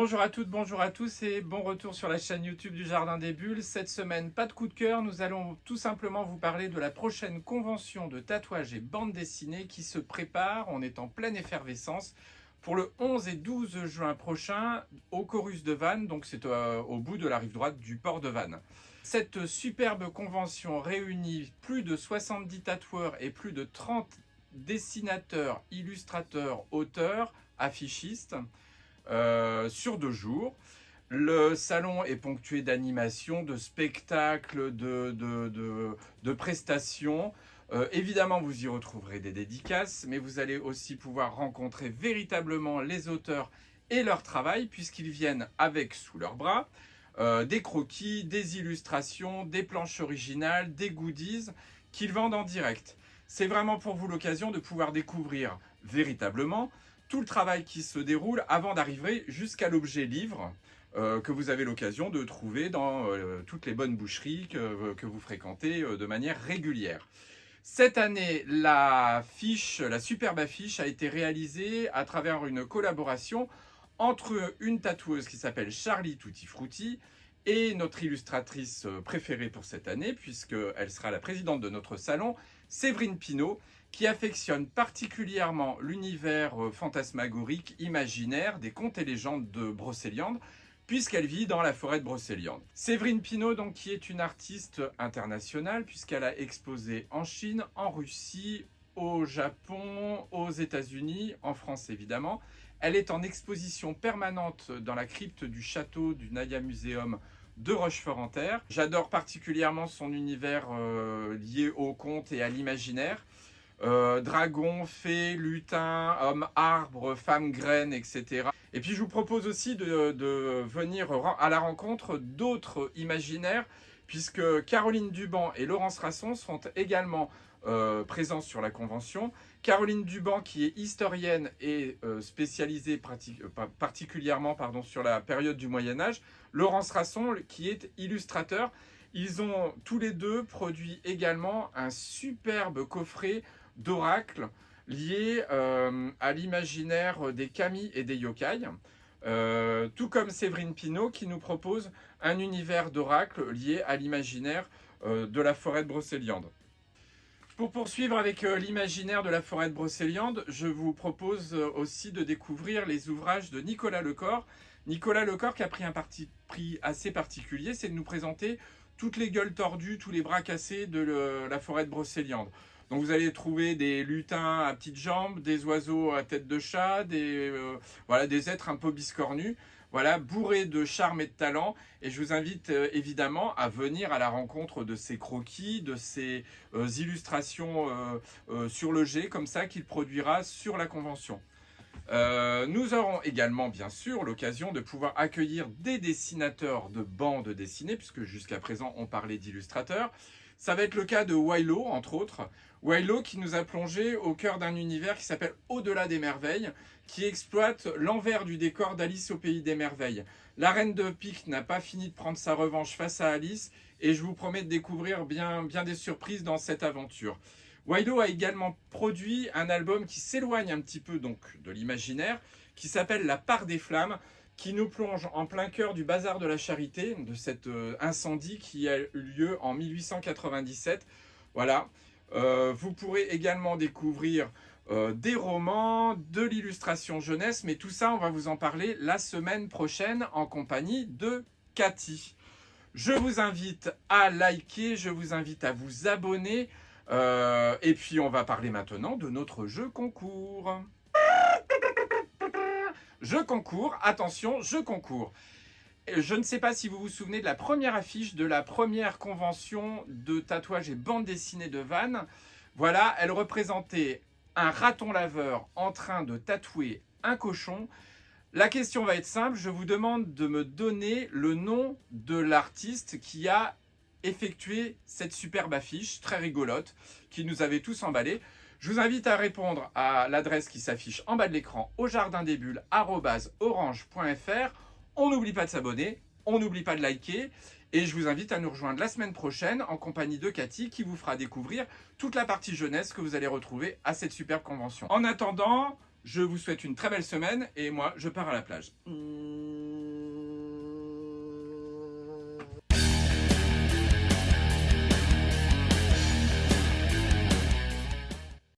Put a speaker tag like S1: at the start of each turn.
S1: Bonjour à toutes, bonjour à tous et bon retour sur la chaîne YouTube du Jardin des Bulles. Cette semaine, pas de coup de cœur, nous allons tout simplement vous parler de la prochaine convention de tatouage et bande dessinée qui se prépare. On est en pleine effervescence pour le 11 et 12 juin prochain au Chorus de Vannes, donc c'est au bout de la rive droite du port de Vannes. Cette superbe convention réunit plus de 70 tatoueurs et plus de 30 dessinateurs, illustrateurs, auteurs, affichistes. Sur 2 jours. Le salon est ponctué d'animations, de spectacles, de prestations. Évidemment, vous y retrouverez des dédicaces, mais vous allez aussi pouvoir rencontrer véritablement les auteurs et leur travail, puisqu'ils viennent avec sous leurs bras des croquis, des illustrations, des planches originales, des goodies qu'ils vendent en direct. C'est vraiment pour vous l'occasion de pouvoir découvrir véritablement tout le travail qui se déroule avant d'arriver jusqu'à l'objet livre que vous avez l'occasion de trouver dans toutes les bonnes boucheries que vous fréquentez de manière régulière. Cette année, la superbe affiche a été réalisée à travers une collaboration entre une tatoueuse qui s'appelle Charlie Tutti Frutti et notre illustratrice préférée pour cette année, puisqu'elle sera la présidente de notre salon, Séverine Pinault, qui affectionne particulièrement l'univers fantasmagorique, imaginaire des contes et légendes de Brocéliande, puisqu'elle vit dans la forêt de Brocéliande. Séverine Pinault, donc, qui est une artiste internationale, puisqu'elle a exposé en Chine, en Russie, au Japon, aux États-Unis, en France évidemment. Elle est en exposition permanente dans la crypte du château du Naya Museum de Rochefort-en-Terre. J'adore particulièrement son univers lié au conte et à l'imaginaire. Dragons, fées, lutins, hommes arbres, femmes graines, etc. Et puis je vous propose aussi de venir à la rencontre d'autres imaginaires, puisque Caroline Duban et Laurence Rasson seront également présents sur la convention. Caroline Duban, qui est historienne et spécialisée particulièrement sur la période du Moyen-Âge. Laurence Rasson, qui est illustrateur. Ils ont tous les deux produit également un superbe coffret d'oracles liés à l'imaginaire des kami et des yokai, tout comme Séverine Pinault qui nous propose un univers d'oracles lié à l'imaginaire de la forêt de Brocéliande. Pour poursuivre avec l'imaginaire de la forêt de Brocéliande, je vous propose aussi de découvrir les ouvrages de Nicolas Lecor. Nicolas Lecor qui a pris un parti pris assez particulier, c'est de nous présenter toutes les gueules tordues, tous les bras cassés de la forêt de Brocéliande. Donc vous allez trouver des lutins à petites jambes, des oiseaux à tête de chat, des êtres un peu biscornus, voilà, bourrés de charme et de talent. Et je vous invite évidemment à venir à la rencontre de ces croquis, de ces illustrations sur le jet, comme ça qu'il produira sur la convention. Nous aurons également bien sûr l'occasion de pouvoir accueillir des dessinateurs de bandes dessinées, puisque jusqu'à présent on parlait d'illustrateurs. Ça va être le cas de Wailo, entre autres. Wailo qui nous a plongé au cœur d'un univers qui s'appelle Au-delà des merveilles, qui exploite l'envers du décor d'Alice au pays des merveilles. La reine de Pique n'a pas fini de prendre sa revanche face à Alice, et je vous promets de découvrir bien des surprises dans cette aventure. Wailo a également produit un album qui s'éloigne un petit peu donc de l'imaginaire, qui s'appelle La part des flammes, qui nous plonge en plein cœur du bazar de la Charité, de cet incendie qui a eu lieu en 1897. Voilà. Vous pourrez également découvrir des romans, de l'illustration jeunesse, mais tout ça, on va vous en parler la semaine prochaine en compagnie de Cathy. Je vous invite à liker, je vous invite à vous abonner, et puis on va parler maintenant de notre jeu concours. Jeu concours, attention, jeu concours. Je ne sais pas si vous vous souvenez de la première affiche de la première convention de tatouage et bande dessinée de Vannes. Voilà, elle représentait un raton laveur en train de tatouer un cochon. La question va être simple, je vous demande de me donner le nom de l'artiste qui a effectué cette superbe affiche, très rigolote, qui nous avait tous emballés. Je vous invite à répondre à l'adresse qui s'affiche en bas de l'écran au jardindesbulles@orange.fr. On n'oublie pas de s'abonner, on n'oublie pas de liker. Et je vous invite à nous rejoindre la semaine prochaine en compagnie de Cathy qui vous fera découvrir toute la partie jeunesse que vous allez retrouver à cette superbe convention. En attendant, je vous souhaite une très belle semaine et moi, je pars à la plage.